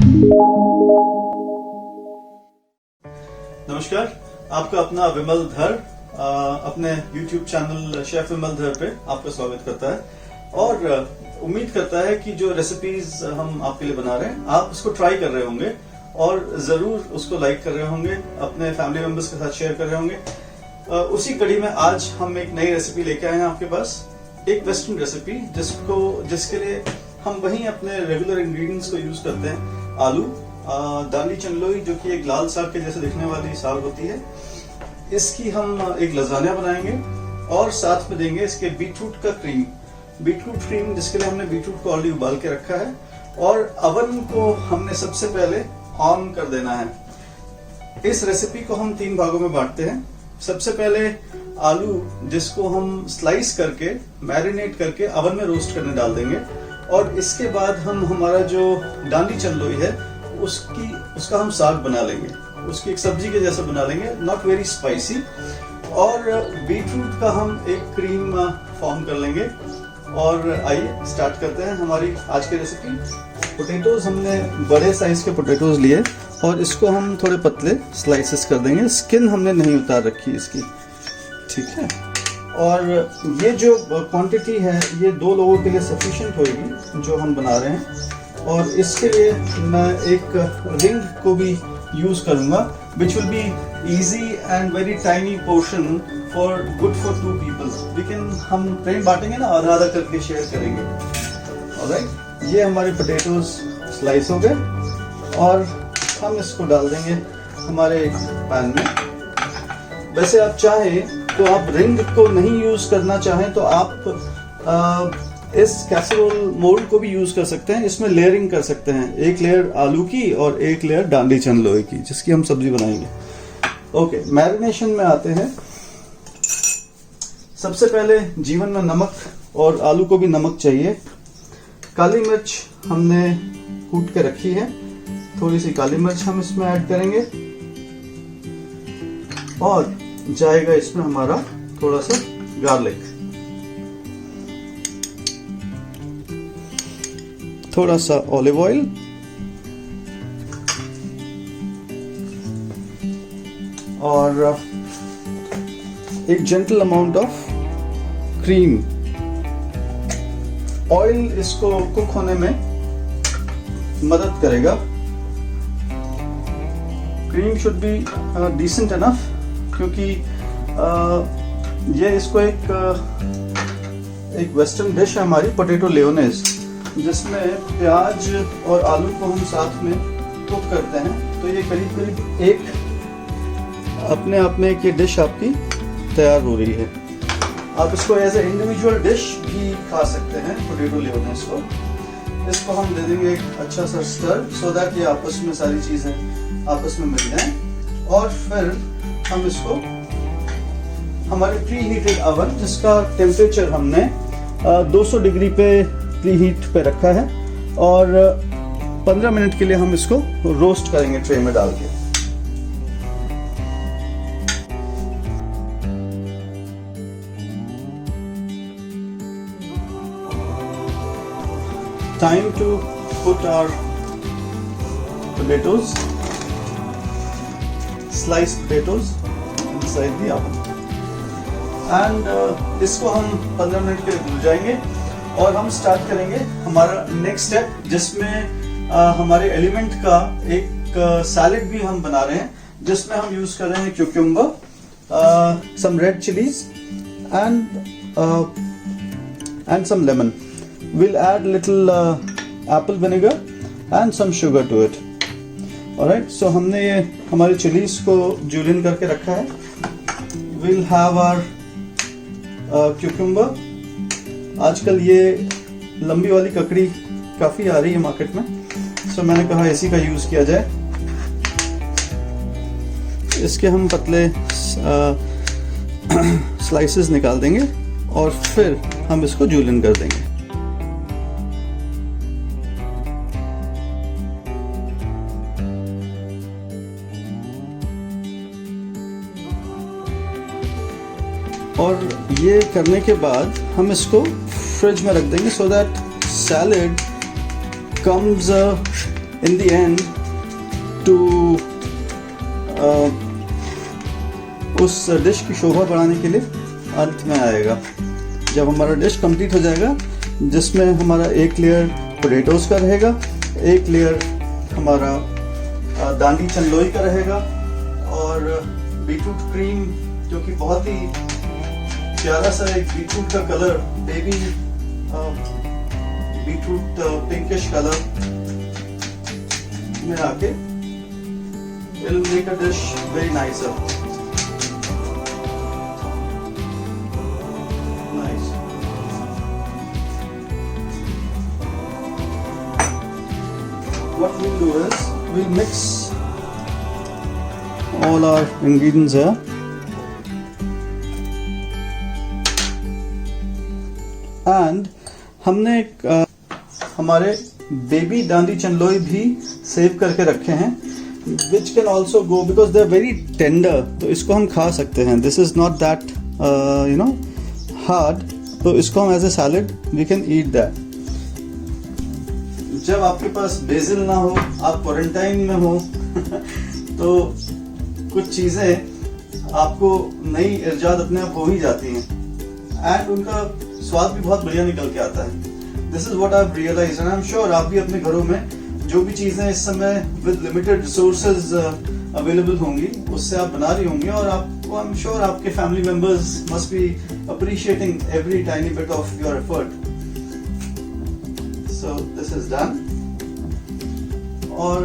नमस्कार, आपका अपना विमल धर अपने YouTube चैनल शेफ विमल धर पे आपका स्वागत करता है और उम्मीद करता है कि जो रेसिपीज हम आपके लिए बना रहे हैं आप उसको ट्राई कर रहे होंगे और जरूर उसको लाइक कर रहे होंगे, अपने फैमिली मेंबर्स के साथ शेयर कर रहे होंगे। उसी कड़ी में आज हम एक नई रेसिपी लेके आए हैं आपके पास, एक वेस्टर्न रेसिपी जिसके लिए हम वहीं अपने रेगुलर इंग्रेडिएंट्स को यूज करते हैं। आलू, दाली चंदलोई जो कि एक लाल साग के जैसे दिखने वाली साग होती है, इसकी हम एक लजानिया बनाएंगे और साथ में देंगे इसके बीटरूट का क्रीम। बीटरूट क्रीम जिसके लिए हमने बीटरूट को ऑलरेडी उबाल के रखा है और अवन को हमने सबसे पहले ऑन कर देना है। इस रेसिपी को हम 3 भागों में बांटते हैं। सबसे पहले आलू जिसको हम स्लाइस करके मैरिनेट करके अवन में रोस्ट करने डाल देंगे और इसके बाद हम हमारा जो दाली चंदलोई है उसका हम साग बना लेंगे, उसकी एक सब्जी के जैसा बना लेंगे, नॉट वेरी स्पाइसी। और बीटरूट का हम एक क्रीम फॉर्म कर लेंगे। और आइए स्टार्ट करते हैं हमारी आज की रेसिपी। पोटैटोज हमने बड़े साइज के पोटैटोज लिए और इसको हम थोड़े पतले स्लाइसेस कर देंगे। स्किन हमने नहीं उतार रखी इसकी, ठीक है। और ये जो क्वांटिटी है ये 2 लोगों के लिए सफिशिएंट होगी जो हम बना रहे हैं। और इसके लिए मैं एक रिंग को भी यूज करूंगा which will be easy and very tiny portion for good for 2 people। लेकिन हम ट्रेन बांटेंगे ना, आधा आधा करके शेयर करेंगे। ऑलराइट, ये हमारे पोटैटोज स्लाइस हो गए और हम इसको डाल देंगे हमारे पैन में। वैसे आप चाहें तो आप रिंग को नहीं यूज करना चाहें तो आप इस कैसरोल मोल्ड को भी यूज कर सकते हैं। इसमें लेयरिंग कर सकते हैं, एक लेयर आलू की और एक लेयर दाली चंदलोई की जिसकी हम सब्जी बनाएंगे। ओके, मैरिनेशन में आते हैं। सबसे पहले जीवन में नमक, और आलू को भी नमक चाहिए। काली मिर्च हमने कूट के रखी है, थोड़ी सी काली मिर्च हम इसमें ऐड करेंगे और जाएगा इसमें हमारा थोड़ा सा गार्लिक, थोड़ा सा ऑलिव ऑयल और एक gentle amount of cream. Oil इसको कुक होने में मदद करेगा। Cream should be decent enough क्योंकि ये इसको एक वेस्टर्न डिश है हमारी, पोटैटो लेओनेस, जिसमें प्याज और आलू को हम साथ में कुक करते हैं। तो ये करीब करीब एक अपने आप में एक ये डिश आपकी तैयार हो रही है। आप इसको एज ए इंडिविजुअल डिश भी खा सकते हैं, पोटैटो लेओनेस को। इसको हम दे देंगे एक अच्छा सा स्टर सो दैट ये आपस में सारी चीजें आपस में मिल जाएं। और फिर हम इसको हमारे प्री हीटेड अवन, जिसका टेम्परेचर हमने 200 डिग्री पे प्री हीट पे रखा है, और 15 मिनट के लिए हम इसको रोस्ट करेंगे ट्रे में डाल के। Time to put our potatoes, sliced potatoes inside the oven and इसको हम 15 मिनट के लिए भूल जाएंगे और हम स्टार्ट करेंगे हमारा नेक्स्ट स्टेप, जिसमें हमारे एलिमेंट का एक सैलेड भी हम बना रहे हैं, जिसमें हम यूज कर रहे हैं cucumber, some red chilies and some lemon. We'll add little apple vinegar and some sugar to it. Alright, so हमने ये हमारे चिलीज को जूलियन करके रखा है। We'll have our cucumber. आजकल ये लंबी वाली ककड़ी काफी आ रही है मार्केट में, so मैंने कहा इसी का यूज किया जाए। इसके हम पतले स्लाइसेस निकाल देंगे और फिर हम इसको जूलियन कर देंगे। और ये करने के बाद हम इसको फ्रिज में रख देंगे so that salad comes in the end to उस डिश की शोभा बढ़ाने के लिए अंत में आएगा। जब हमारा डिश कंप्लीट हो जाएगा, जिसमें हमारा एक लेयर पोटैटोज़ का रहेगा, एक लेयर हमारा दांडी चंदलोई का रहेगा, और बीटरूट क्रीम जो कि बहुत ही प्यारा सा एक बीटरूट का colour, baby beetroot pinkish colour में आके it'll make a dish very nicer. Nice. What we'll do is we'll mix all our ingredients here. And हमने हमारे बेबी दांडी चंदलोई भी सेव करके रखे हैं, which can also go because they're very tender, तो इसको हम खा सकते हैं. This is not that hard, तो इसको हम as a salad we can eat that. जब आपके पास बेसिल ना हो, आप क्वारंटाइन में हो तो कुछ चीज़ें आपको नई इजाद अपने आप हो ही जाती हैं, एंड उनका स्वाद भी बहुत बढ़िया निकल के आता है. This is what I have realised, and I am sure आप भी अपने घरों में जो भी चीजें इस समय विद लिमिटेड रिसोर्सेज अवेलेबल होंगी, उससे आप बना रही होंगी, और आपको आई एम श्योर आपके family members must be appreciating every tiny bit of your effort. So this is done. और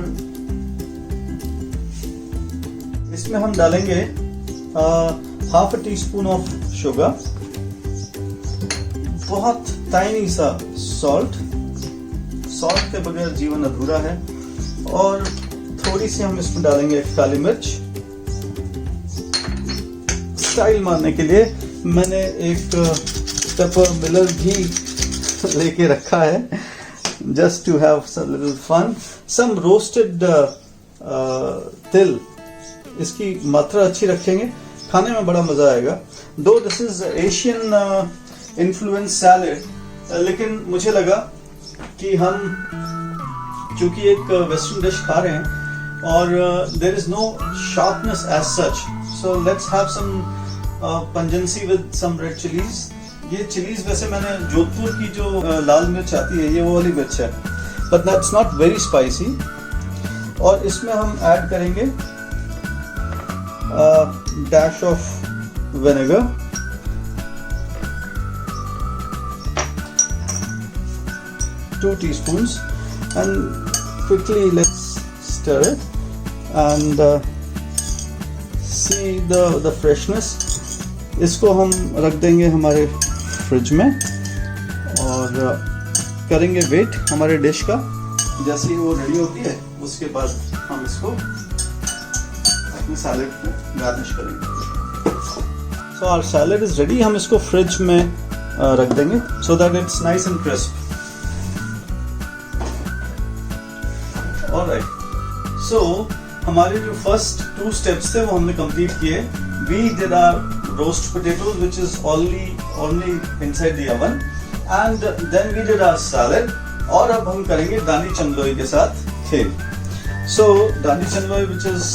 इसमें हम डालेंगे half a tea spoon of sugar, बहुत टाइनी सा सॉल्ट के बगैर जीवन अधूरा है, और थोड़ी सी हम इसमें डालेंगे काली मिर्च. स्टाइल मारने के लिए मैंने एक पेपर मिलर भी लेके रखा है, just to have some little fun. Some roasted til, इसकी मात्रा अच्छी रखेंगे, खाने में बड़ा मजा आएगा. दो this is Asian influence salad, लेकिन मुझे लगा कि हम चूंकि एक वेस्टर्न डिश खा रहे हैं और there is no sharpness as such, so let's have some pungency with some red chillies. ये चिलीज वैसे मैंने जोधपुर की जो लाल मिर्च आती है, ये वो वाली मिर्च है, but that's not very spicy. और इसमें हम ऐड करेंगे dash of vinegar, 2 teaspoons, and quickly let's stir it and see the freshness. इसको हम रख देंगे हमारे फ्रिज में और करेंगे वेट हमारे डिश का. जैसे ही वो रेडी होती है उसके बाद हम इसको अपने सैलेड में गार्निश करेंगे. So our salad is ready. हम इसको फ्रिज में रख देंगे so that it's nice and crisp. Alright, so हमारे जो फर्स्ट 2 स्टेप्स थे वो हमने कंप्लीट किए. We did our roast potatoes which is only inside the oven, and then we did our salad. और अब हम करेंगे दानी चंदलोई के साथ खेल. So दानी चंदलोई which is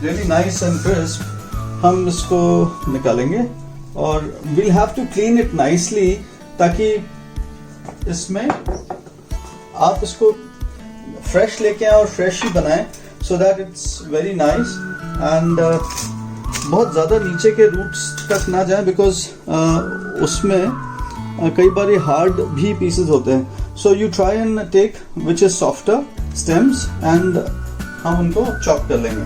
really nice and crisp, हम इसको निकालेंगे और we'll have to clean it nicely ताकि इसमें आप इसको फ्रेश लेके आए और फ्रेश ही बनाएं so that it's very nice. and बहुत ज़्यादा नीचे के रूट्स तक ना जाए बिकॉज उसमें कई बार हार्ड भी पीसेस होते हैं. So you try and take which is softer stems and हम उनको चॉप कर लेंगे.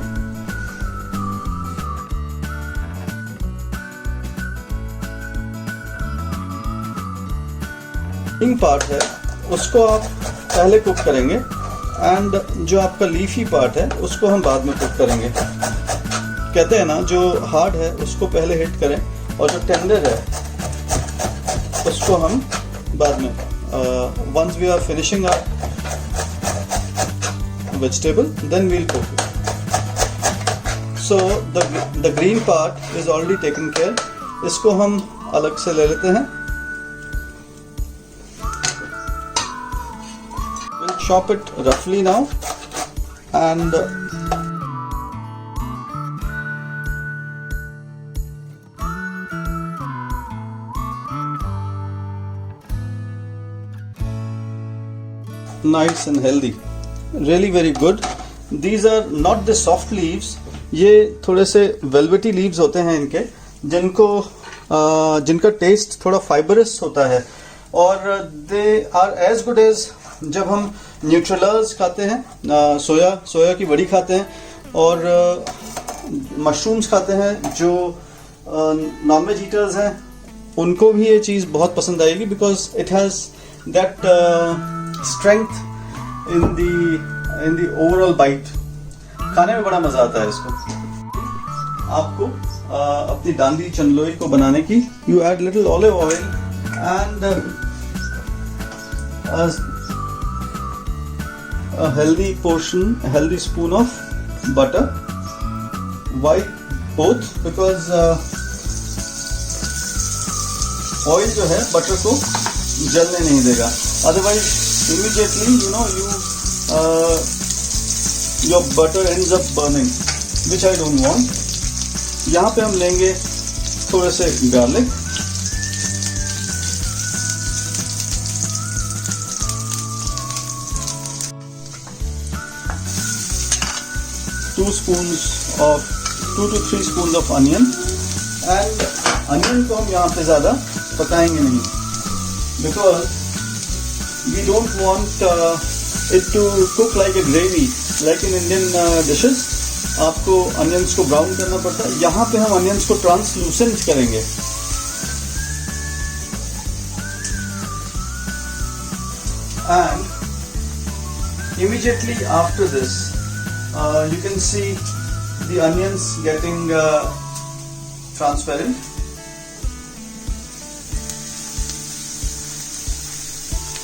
पिंक पार्ट है उसको आप पहले कुक करेंगे एंड जो आपका लीफी पार्ट है उसको हम बाद में कुक करेंगे. कहते हैं ना जो हार्ड है उसको पहले हिट करें और जो टेंडर है उसको हम बाद में. Once we are finishing our vegetable then we'll cook it. So the green part is already taken care. इसको हम अलग से ले लेते हैं. We'll chop it roughly now and nice and healthy, really very good. These are not the soft leaves, ये थोड़े से velvety leaves होते हैं इनके, जिनका टेस्ट थोड़ा फाइबरस होता है, और they are as good as जब हम न्यूट्रेलर्स खाते हैं, सोया की वड़ी खाते हैं, और मशरूम्स खाते हैं, जो नॉन वेज ईटर्स हैं उनको भी ये चीज़ बहुत पसंद आएगी, because it has that strength in the overall bite. खाने में बड़ा मजा आता है इसको. आपको अपनी दांडी चंदलोई को बनाने की, you add little olive oil and a healthy spoon of butter. Why both? Because oil जो है बटर को जलने नहीं देगा, otherwise immediately your butter ends up burning, which I don't want. यहाँ पे हम लेंगे थोड़े से garlic, two to 3 spoons of onion, and onion को हम यहाँ पे ज़्यादा पकाएंगे नहीं, because we don't want it to cook like a gravy like in Indian dishes. आपको onions को ब्राउन करना पड़ता है, यहाँ पे हम onions को ट्रांसलूसेंट करेंगे. And immediately after this, you can see the onions getting transparent.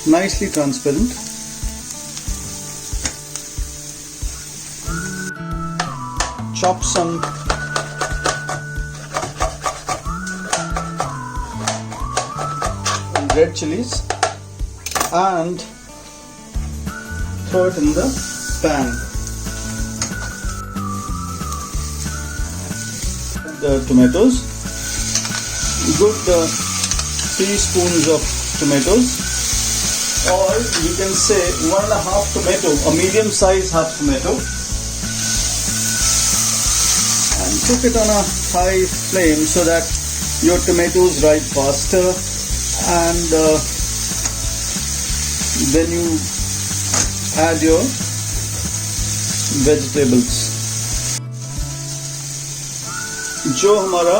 Nicely transparent. Chop some red chilies and throw it in the pan. The tomatoes, good 3 spoons of tomatoes, or you can say 1.5 tomato, a medium size half tomato, and cook it on a high flame so that your tomatoes ripe faster, and then you add your vegetables. जो हमारा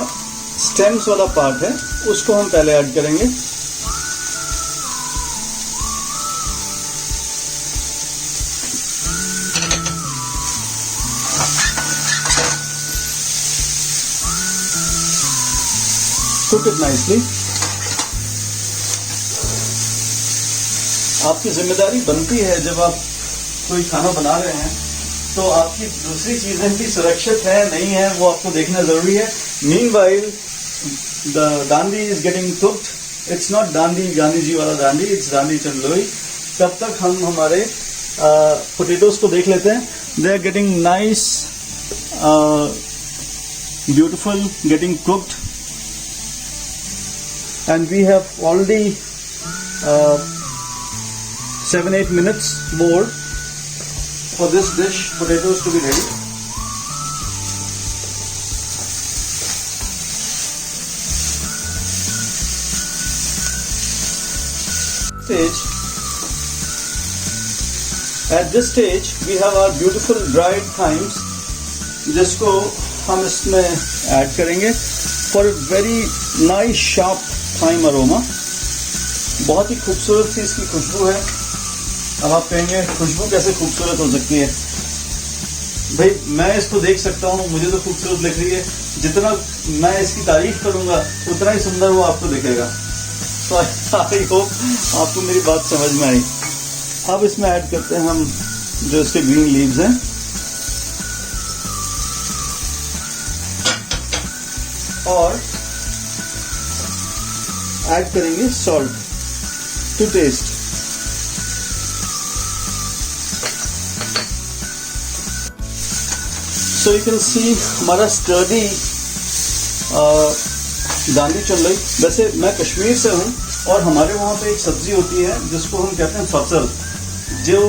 stems वाला part है उसको हम पहले add करेंगे. Cook it nicely. आपकी जिम्मेदारी बनती है जब आप कोई खाना बना रहे हैं तो आपकी दूसरी चीजें भी सुरक्षित है नहीं है वो आपको देखना जरूरी है. Meanwhile, the dandi is getting cooked. It's not Gandhi ji वाला दांडी, it's दांडी चंदलोई. तब तक हम हमारे पोटैटोज को देख लेते हैं. They are getting nice, beautiful, getting cooked, and we have already 7-8 minutes more for this dish, potatoes to be ready. At this stage we have our beautiful dried thymes, जिसको हम इसमें ऐड करेंगे for a very nice sharp thyme aroma. बहुत ही खूबसूरत सी इसकी खुशबू है. अब आप कहेंगे खुशबू कैसे खूबसूरत हो सकती है? भाई मैं इसको देख सकता हूँ, मुझे तो खूबसूरत लग रही है. जितना मैं इसकी तारीफ करूंगा उतना ही सुंदर वो आपको दिखेगा. तो आई होप आपको मेरी बात समझ में आई. अब इसमें ऐड करते हैं हम जो इसके ग्रीन लीव्स हैं, और ऐड करेंगे salt to taste. So you can see हमारा स्टर्डी दांडी चल्लई। वैसे मैं कश्मीर से हूँ और हमारे वहाँ पे एक सब्जी होती है जिसको हम कहते हैं फसल, जो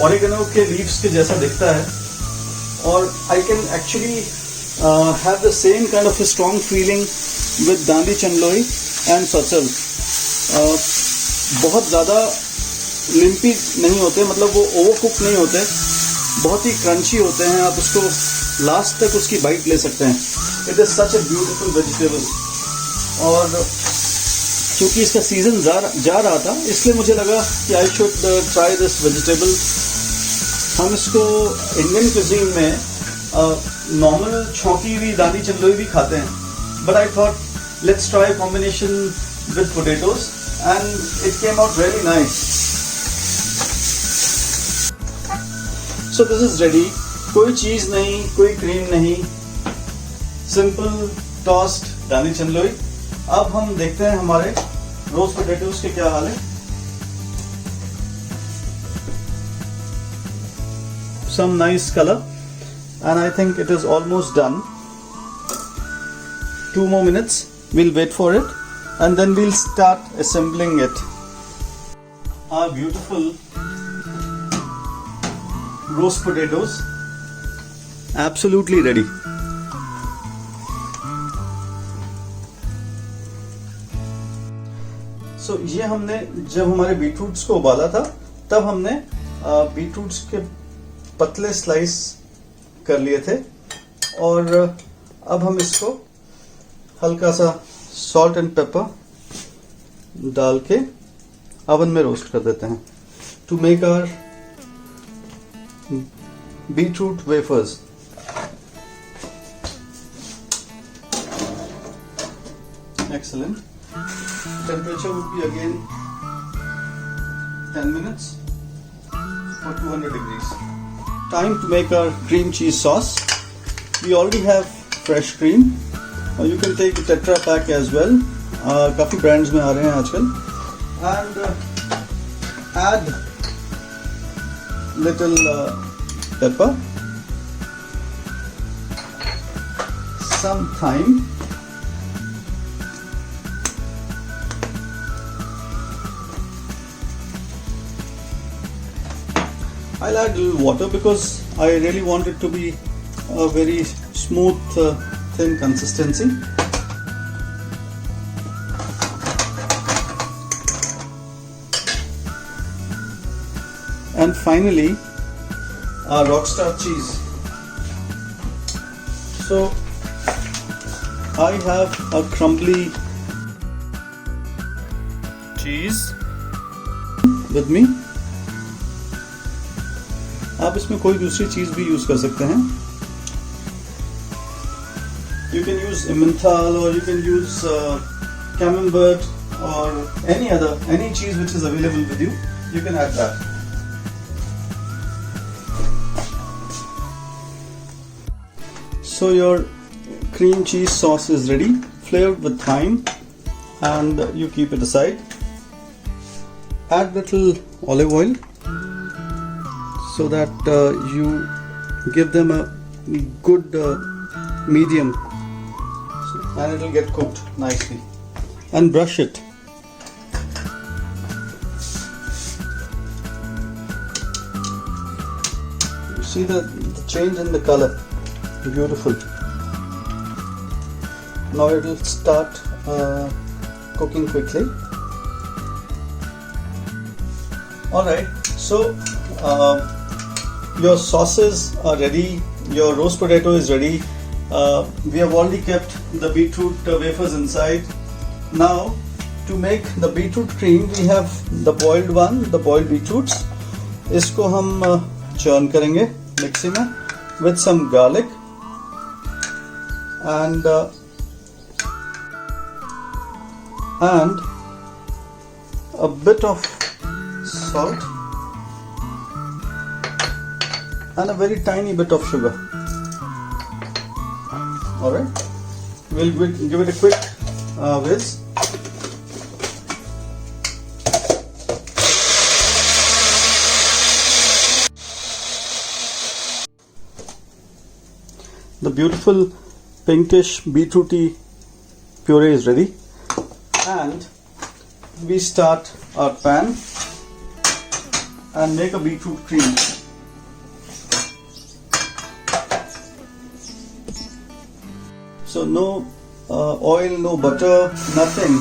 ऑरिगेनो के लीव्स के जैसा दिखता है। और I can actually have the same kind of strong feeling with Dandi Chandloi and फसल। बहुत ज़्यादा लिम्पी नहीं होते, मतलब वो ओवर कुक नहीं होते, बहुत ही क्रंची होते हैं। आप उसको लास्ट तक उसकी बाइट ले सकते हैं। It is such a beautiful vegetable. और क्योंकि इसका सीजन जा रहा था, इसलिए मुझे लगा कि I should try this vegetable. हम इसको इंडियन क्विजीन में नॉर्मल छौंकी हुई दांडी चंदलोई भी खाते हैं, but I thought let's try combination with potatoes and it came out really nice. So this is ready. कोई चीज नहीं, कोई क्रीम नहीं, सिंपल टॉस्ड दांडी चंदलोई। अब हम देखते हैं हमारे रोस्ट पोटैटोज के क्या हाल है। Some nice color, and I think it is almost done. 2 more minutes, we'll wait for it and then we'll start assembling it. Our beautiful roast potatoes absolutely ready. So ये हमने जब हमारे बीटरूट्स को उबाला था तब हमने बीटरूट्स के पतले स्लाइस कर लिए थे, और अब हम इसको हल्का सा सॉल्ट एंड पेपर डाल के ओवन में रोस्ट कर देते हैं to make our beetroot wafers. Excellent. Temperature would be again 10 minutes for 200 degrees. Time to make our cream cheese sauce. We already have fresh cream, or you can take a Tetra pack as well. काफी brands में आ रहे हैं आजकल. And add little pepper, some thyme, I'll add a little water because I really want it to be a very smooth, thin consistency. And finally, our Rockstar cheese. So I have a crumbly cheese with me. आप इसमें कोई दूसरी चीज भी use कर सकते हैं। You can use Emmental, or you can use camembert, or any cheese which is available with you. You can add that. So your cream cheese sauce is ready, flavored with thyme, and you keep it aside. Add little olive oil, so that you give them a good medium, and it will get cooked nicely. And brush it. You see the change in the color, beautiful. Now it will start cooking quickly. Alright, so your sauces are ready, your roast potato is ready. We have already kept the beetroot wafers inside. Now to make the beetroot cream, we have the boiled beetroots. इसको हम churn करेंगे mixie में with some garlic and a bit of salt and a very tiny bit of sugar. Alright, we'll give it a quick whiz. the beautiful pinkish beetrooty puree is ready, and we start our pan and make a beetroot cream. So no oil, no butter, nothing.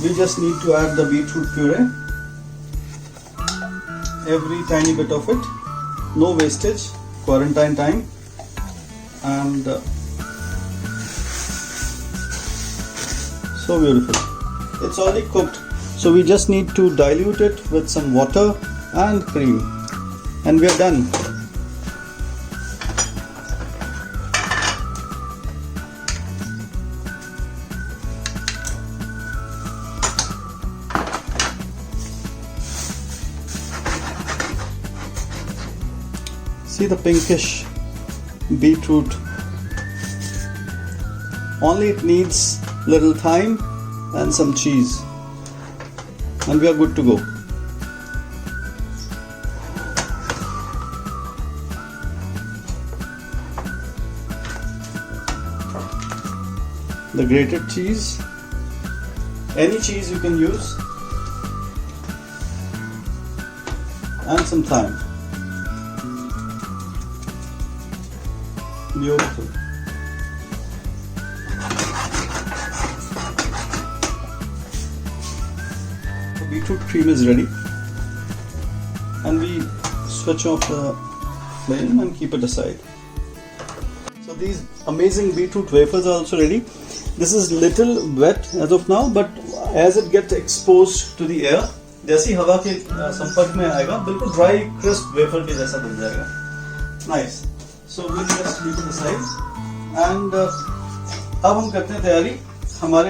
We just need to add the beetroot puree, every tiny bit of it, no wastage, quarantine time, and so beautiful. It's already cooked, so we just need to dilute it with some water and cream, and we are done. See the pinkish beetroot. Only it needs little thyme and some cheese, and we are good to go. The grated cheese, any cheese you can use, and some thyme. Beautiful. The beetroot cream is ready, and we switch off the flame and keep it aside. So these amazing beetroot wafers are also ready. This is little wet as of now, but as it gets exposed to the air, जैसी हवा के संपर्क में आएगा, बिल्कुल dry crisp wafer के जैसा बन जाएगा. Nice. So we'll just leave it aside, and अब हम करते हैं तैयारी हमारे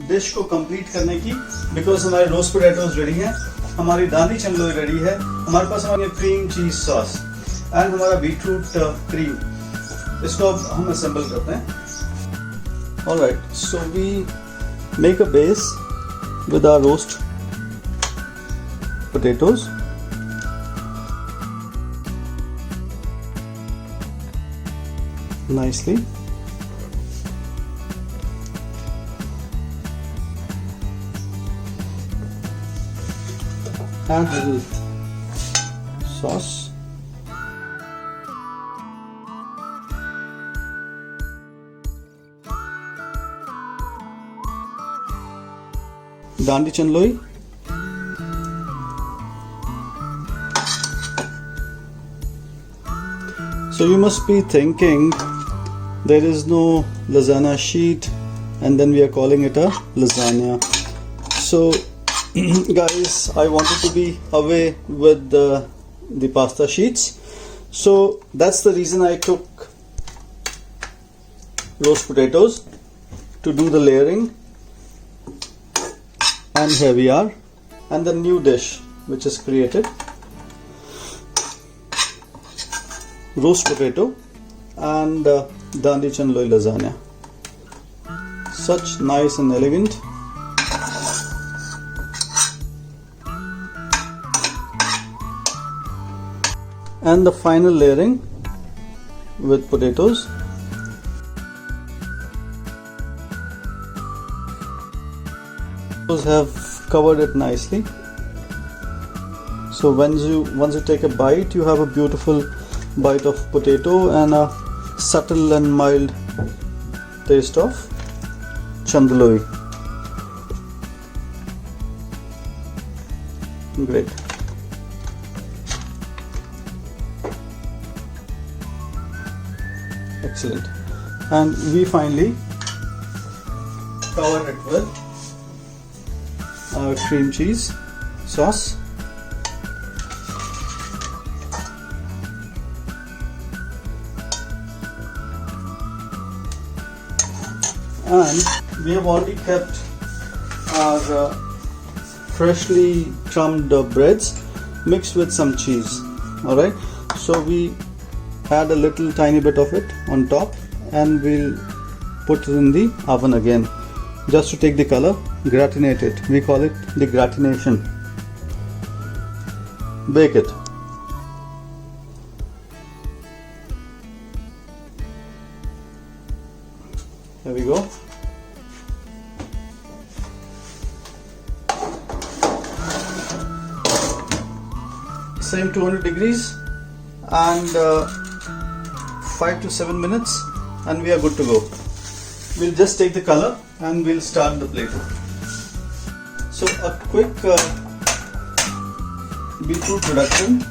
डिश को कंप्लीट करने की, बिकॉज हमारे रोस्ट पोटैटोज रेडी हैं, हमारी दानी चंदलोई रेडी है, हमारे पास हमारी क्रीम चीज सॉस एंड हमारा बीटरूट क्रीम. इसको अब हम असेंबल करते हैं. Alright, so we make a base with our roast potatoes. Nicely, and a little sauce. Dandi chandloi. So you must be thinking, there is no lasagna sheet, and then we are calling it a lasagna. So guys, I wanted to be away with the pasta sheets, so that's the reason I took roast potatoes to do the layering. And here we are, and the new dish which is created, roast potato and Dandi Chandloi lasagna. Such nice and elegant. And the final layering with potatoes. Those have covered it nicely. So once you take a bite, you have a beautiful bite of potato and a subtle and mild taste of chandloi. Great. Excellent. And we finally cover it with our cream cheese sauce. And we have already kept our freshly crumbed breads mixed with some cheese. Alright, so we add a little tiny bit of it on top, and we'll put it in the oven again just to take the color, gratinate it. We call it the gratination. Bake it. Here we go. Same 200 degrees and 5 to 7 minutes and we are good to go. We'll just take the color and we'll start the plate. So a quick beetroot reduction.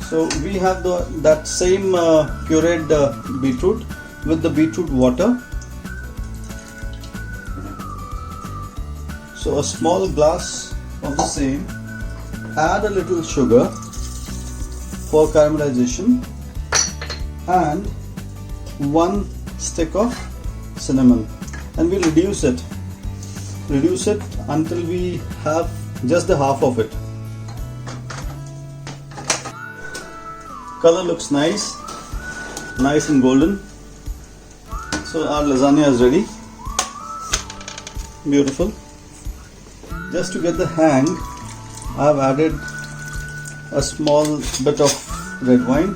So we have that same pureed beetroot with the beetroot water. So a small glass of the same, add a little sugar for caramelization and 1 stick of cinnamon, and we'll reduce it until we have just the half of it. Color looks nice and golden. So our lasagna is ready. Beautiful. Just to get the hang, I have added a small bit of red wine.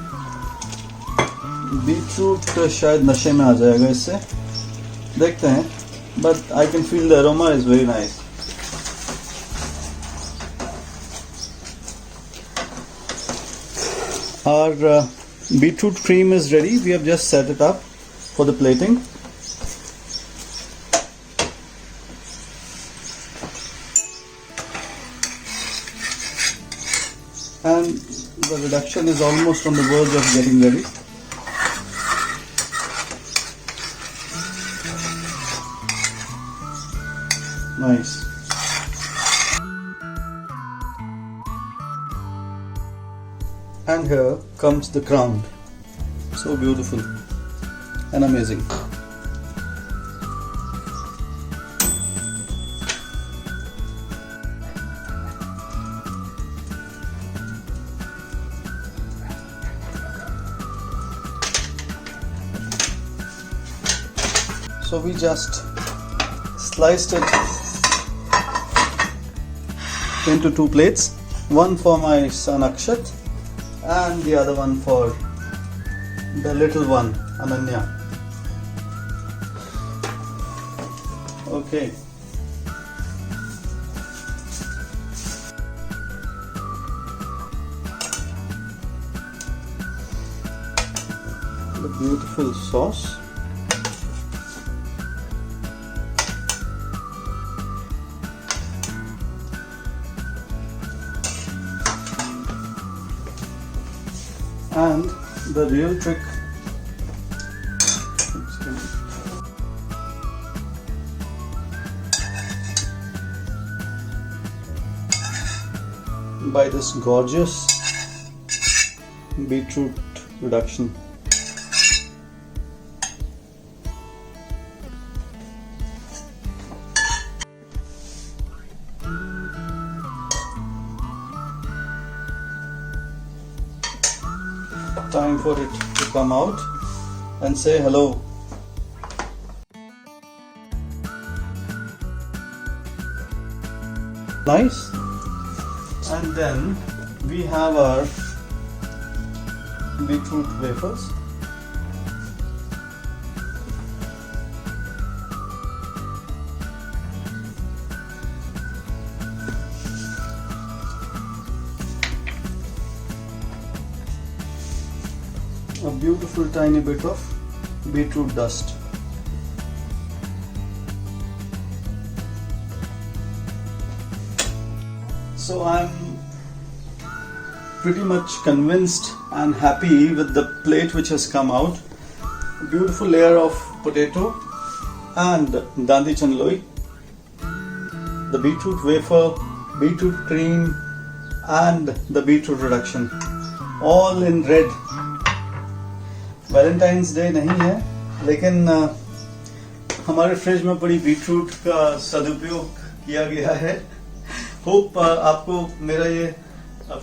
Beetroot शायद नशे में आ जाएगा इससे, देखते हैं, but I can feel the aroma is very nice. Our beetroot cream is ready. We have just set it up for the plating. And the reduction is almost on the verge of getting ready. Nice. And here comes the crown. So beautiful and amazing. So we just sliced it into 2 plates, one for my son Akshat and the other one for the little one Ananya. Okay. The beautiful sauce. And the real trick by this gorgeous beetroot reduction. Time for it to come out and say hello. Nice. And then we have our beetroot wafers. A beautiful tiny bit of beetroot dust. So I'm pretty much convinced and happy with the plate which has come out. A beautiful layer of potato and dandi chanloi, the beetroot wafer, beetroot cream and the beetroot reduction, all in red. Valentine's day नहीं है, लेकिन हमारे fridge में पड़ी beetroot का सदुपयोग किया गया है. होप आपको मेरा ये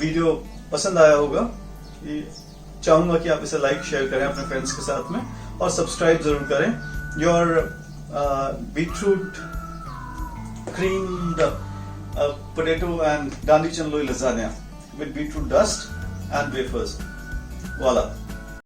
वीडियो पसंद आया होगा. चाहूंगा कि आप इसे लाइक शेयर करें अपने फ्रेंड्स के साथ में और सब्सक्राइब जरूर करें. Your beetroot creamed potato and dandi chanloi lasagna with beetroot dust and wafers. Voila.